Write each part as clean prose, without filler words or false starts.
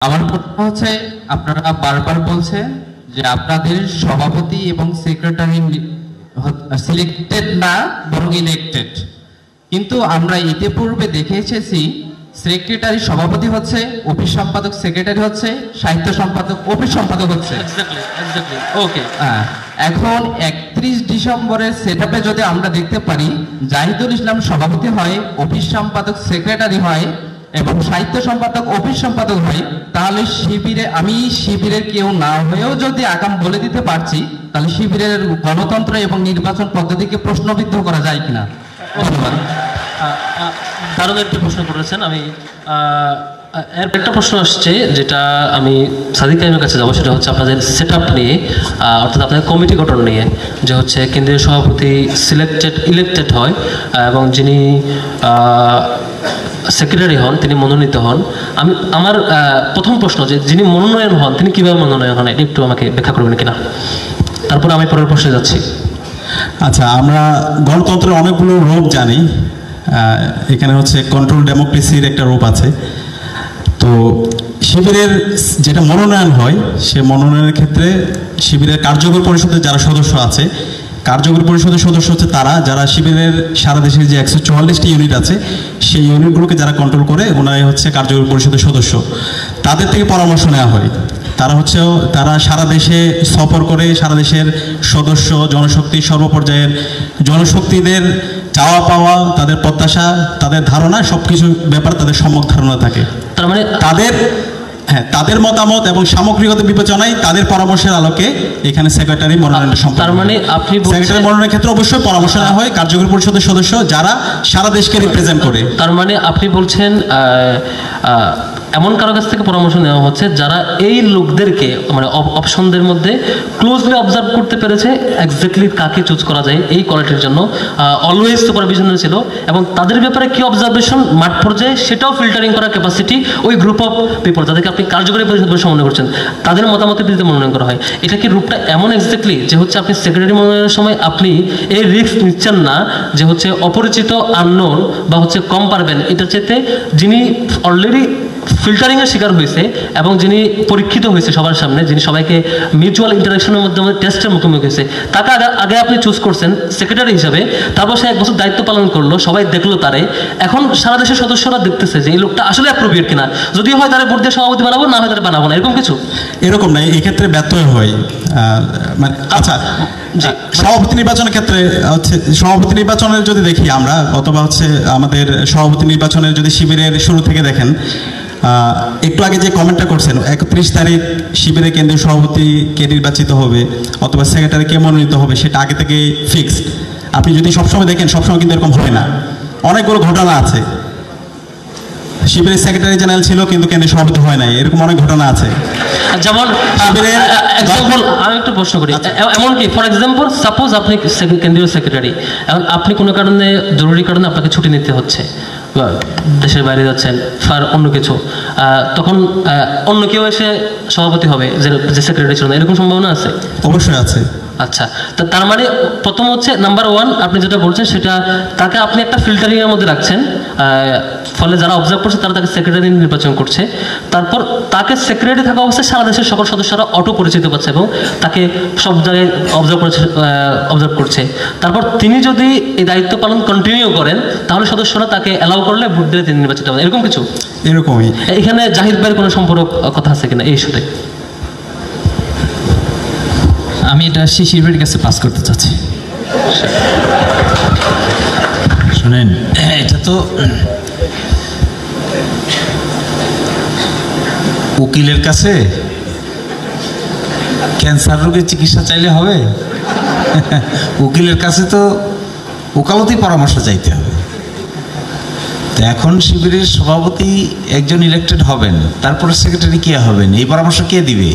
আমার প্রশ্ন হচ্ছে, আপনারা বারবার বলছেন যে আপনাদের সভাপতি এবং সেক্রেটারি সিলেক্টেড না বরং ইলেক্টেড, কিন্তু আমরা ইতিপূর্বে দেখে এসেছি সেক্রেটারি সভাপতি হচ্ছে, অফিস সম্পাদক সেক্রেটারি হচ্ছে, সাহিত্য সম্পাদক অফিস সম্পাদক হচ্ছে। ওকে, এখন 31 ডিসেম্বরের সেটআপে যদি আমরা দেখতে পারি জাহিদুল ইসলাম সভাপতি হয়, অফিস সম্পাদক সেক্রেটারি হয় এবং সাহিত্য সম্পাদক অফিস সম্পাদক হয়, তাহলে শিবিরে আমি শিবিরের কেউ না হয়েও যদি আগাম বলে দিতে পারছি, তাহলে শিবিরের গণতন্ত্র এবং নির্বাচন পদ্ধতিকে প্রশ্নবিদ্ধ করা যায় কিনা? ধন্যবাদ। দারুণ একটি প্রশ্ন করেছেন। আমি এর একটা প্রশ্ন আসছে যেটা আমি সাদিক কাইমের কাছে যাবো, সেটা হচ্ছে আপনাদের সেট আপ নিয়ে, অর্থাৎ আপনাদের কমিটি গঠন নিয়ে, যে হচ্ছে কেন্দ্রীয় সভাপতি ইলেক্টেড হয় এবং যিনি সেক্রেটারি হন তিনি মনোনীত হন। আমার প্রথম প্রশ্ন, যে যিনি মনোনয়ন হন তিনি কীভাবে মনোনয়ন হন, এটা একটু আমাকে ব্যাখ্যা করবেন কিনা, তারপর আমি পরের প্রশ্নে যাচ্ছি। আচ্ছা, আমরা গণতন্ত্রের অনেকগুলো রূপ জানি। এখানে হচ্ছে কন্ট্রোল ডেমোক্রেসির একটা রূপ আছে। তো শিবিরের যেটা মনোনয়ন হয়, সে মনোনয়নের ক্ষেত্রে শিবিরের কার্যকর পরিষদের যারা সদস্য আছে, কার্যকরী পরিষদের সদস্য হচ্ছে তারা যারা শিবিরের সারা দেশের যে 144টি ইউনিট আছে সেই ইউনিটগুলোকে যারা কন্ট্রোল করে, ওনারাই হচ্ছে কার্যকরী পরিষদের সদস্য। তাদের থেকে পরামর্শ নেওয়া হয়। তারা সারা দেশে সফর করে সারা দেশের সদস্য জনশক্তি, সর্বপর্যায়ের জনশক্তিদের চাওয়া পাওয়া, তাদের প্রত্যাশা, তাদের ধারণা, সব কিছু ব্যাপার তাদের সম্যক ধারণা থাকে। তার মানে তাদের মতামত এবং সামগ্রিকতা বিবেচনায় তাদের পরামর্শের আলোকে এখানে সেক্রেটারি মনোনয়নের সম্পর্ক। তার মানে আপনি সেক্রেটারি মনোনয়নের ক্ষেত্রে অবশ্যই পরামর্শ নেওয়া হয় কার্যকরী পরিষদের সদস্য যারা সারা দেশকে রিপ্রেজেন্ট করে। তার মানে আপনি বলছেন এমন কারো কাছ থেকে পরামর্শ নেওয়া হচ্ছে যারা এই লোকদেরকে, মানে অপশনদের মধ্যে ক্লোজলি অবজার্ভ করতে পেরেছে এক্স্যাক্টলি কাকে চুজ করা যায় এই কোয়ালিটির জন্য, অলওয়েজ সুপারভিশনে ছিল, এবং তাদের ব্যাপারে কি অবজারভেশন মাঠ পর্যায়ে সেটাও ফিল্টারিং করার ক্যাপাসিটি ওই গ্রুপ অফ পিপল যাদেরকে আপনি কার্যকরী পরিষদ বলে সমন্বয় করছেন তাদের মতামতের ভিত্তিতে মনোনয়ন করা হয়। এটা কি রূপটা এমন এক্স্যাক্টলি যে হচ্ছে আপনি সেক্রেটারি মনোনয়নের সময় আপনি এই রিস্ক নিচ্ছেন না যে হচ্ছে অপরিচিত, আননোন বা হচ্ছে কম পারবেন, এটার চাইতে যিনি অলরেডি ফিল্টারিংয়ের শিকার হয়েছে এবং যিনি পরীক্ষিত হয়েছে সবার সামনে, যিনি সবাইকে মিউচুয়াল ইন্টারাকশনের মধ্যে টেস্টের মুখোমুখি হয়েছে, তাকে আগে আপনি চুজ করছেন সেক্রেটারি হিসাবে। তারপর সে 1 বছর দায়িত্ব পালন করলো, সবাই দেখলো তারে, এখন সারা দেশের সদস্যরা দেখতেছে যে এই লোকটা আসলে অ্যাপ্রোপ্রিয়েট কিনা, যদি হয় তারা বোর্ড দিয়ে সভাপতি বানাবো, না হয় তারা বানাবো না, এরকম কিছু। এরকম নাই, এক্ষেত্রে ব্যর্থ হয়। আচ্ছা, সভাপতি নির্বাচনের ক্ষেত্রে হচ্ছে সভাপতি নির্বাচনের যদি দেখি আমরা, অথবা হচ্ছে আমাদের সভাপতি নির্বাচনের যদি শিবিরের শুরু থেকে দেখেন, একটু আগে যে কমেন্টটা করছেন 31 তারিখ শিবিরের কেন্দ্রীয় সভাপতি কে নির্বাচিত হবে অথবা সেক্রেটারি কে মনোনীত হবে সেটা আগে থেকে ফিক্সড। আপনি যদি সবসময় দেখেন সবসময় কিন্তু এরকম হয় না। অনেকগুলো ঘটনা আছে, শিবিরের সেক্রেটারি জেনারেল ছিল কিন্তু কেন্দ্রীয় সভাপতি হয় নাই, এরকম অনেক ঘটনা আছে। যেমন আমি একটু প্রশ্ন করি, এমনকি ফর এক্সাম্পল সাপোজ আপনি কেন্দ্রীয় সেক্রেটারি, এখন আপনি কোনো কারণে জরুরি কারণে আপনাকে ছুটি নিতে হচ্ছে, দেশের বাইরে যাচ্ছেন ফার অন্য কিছু, তখন অন্য কেউ এসে সভাপতি হবে যে সেক্রেটারি ছিল না, এরকম সম্ভাবনা আছে? অবশ্যই আছে। আচ্ছা, তার মানে প্রথম হচ্ছে নাম্বার 1 আপনি যেটা বলছেন সেটা তাকে আপনি একটা ফিল্টারিংয়ের মধ্যে রাখছেন, ফলে যারা অবজার্ভ করছে তারা তাকে সেক্রেটারি নির্বাচন করছে। তারপর তাকে সেক্রেটারি থাকা অবস্থায় সারা দেশের সকল সদস্যরা অটো পরিচিত পাচ্ছে এবং তাকে সব জায়গায় অবজার্ভ করছে। তারপর তিনি যদি এই দায়িত্ব পালন কন্টিনিউ করেন তাহলে সদস্যরা তাকে অ্যালাউ করলে ভোট দিলে তিনি নির্বাচিত হবেন, এরকম কিছু? এরকমই। এখানে জাহিদ ভাইয়ের কোনো সম্পর্ক কথা আছে কিনা এই ইস্যুতে? আমি এটা শিশিরের কাছে পাস করতে চাচ্ছি। শুনেন, এটা তো উকিলের কাছে ক্যান্সার রোগের চিকিৎসা চাইলে হবে? উকিলের কাছে তো ওকালতি পরামর্শ চাইতে হবে। তো এখন শিবিরের সভাপতি একজন ইলেক্টেড হবেন, তারপরে সেক্রেটারি কে হবেন, এই পরামর্শ কে দিবে?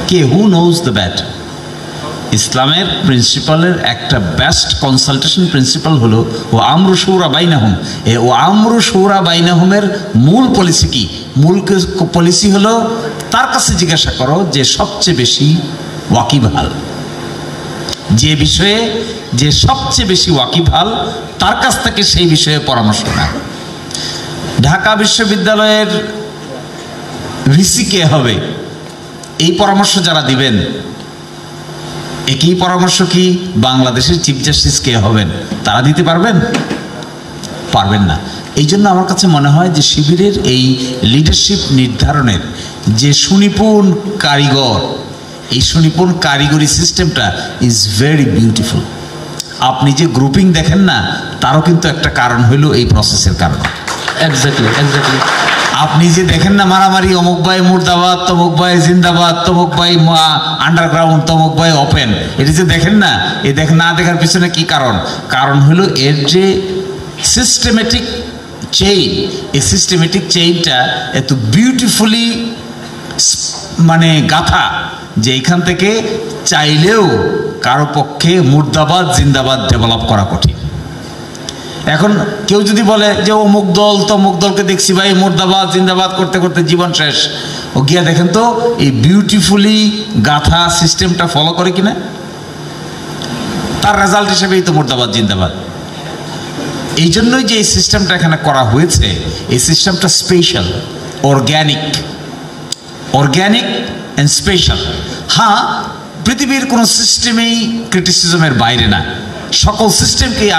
কে? Who knows the bat? ইসলামের প্রিন্সিপালের একটা বেস্ট কনসালটেশন প্রিন্সিপাল হলো ও আমরু শুরা বাইনাহুম। ও আমরু শুরা বাইনাহুমের মূল পলিসি কি? মূল পলিসি হলো তার কাছে জিজ্ঞাসা করো যে সবচেয়ে বেশি ওয়াকিবহাল, যে বিষয়ে যে সবচেয়ে বেশি ওয়াকিবহাল তার কাছ থেকে সেই বিষয়ে পরামর্শ নেয়। ঢাকা বিশ্ববিদ্যালয়ের ভিসি কে হবে, এই পরামর্শ যারা দিবেন, একই পরামর্শ কি বাংলাদেশের চিফ জাস্টিস কে হবেন তারা দিতে পারবেন? পারবেন না। এই জন্য আমার কাছে মনে হয় যে শিবিরের এই লিডারশিপ নির্ধারণের যে সুনিপুণ কারিগর, এই সুনিপুণ কারিগরি সিস্টেমটা ইজ ভেরি বিউটিফুল। আপনি যে গ্রুপিং দেখেন না, তারও কিন্তু একটা কারণ হইল এই প্রসেসের কারণ। এক্স্যাক্টলি। আপনি যে দেখেন না মারামারি, অমুক ভাই মুর্দাবাদ, তমুক ভাই জিন্দাবাদ, তমুক ভাই আন্ডারগ্রাউন্ড, তমুক ভাই ওপেন, এটা যে দেখেন না, এ না দেখার পিছনে কি কারণ? কারণ হলো এর যে সিস্টেমেটিক চেইন, এই সিস্টেমেটিক চেইনটা এত বিউটিফুলি মানে গাথা যে এখান থেকে চাইলেও কারো পক্ষে মুর্দাবাদ জিন্দাবাদ ডেভেলপ করা কঠিন। এখন কেউ যদি বলে যে অমুক দল তমুক দলকে দেখছি ভাই মুর্দাবাদ জিন্দাবাদ করতে করতে জীবন শেষ, ও গিয়া দেখেন তো এই বিউটিফুলি গাথা সিস্টেমটা ফলো করে কিনা, তার রেজাল্ট হিসেবেই তো মুর্দাবাদ জিন্দাবাদ। এই জন্যই যে এই সিস্টেমটা এখানে করা হয়েছে, এই সিস্টেমটা স্পেশাল, অর্গ্যানিক অ্যান্ড স্পেশাল। হ্যাঁ, পৃথিবীর কোনো সিস্টেমেই ক্রিটিসিজমের বাইরে না, সকল সিস্টেমকেই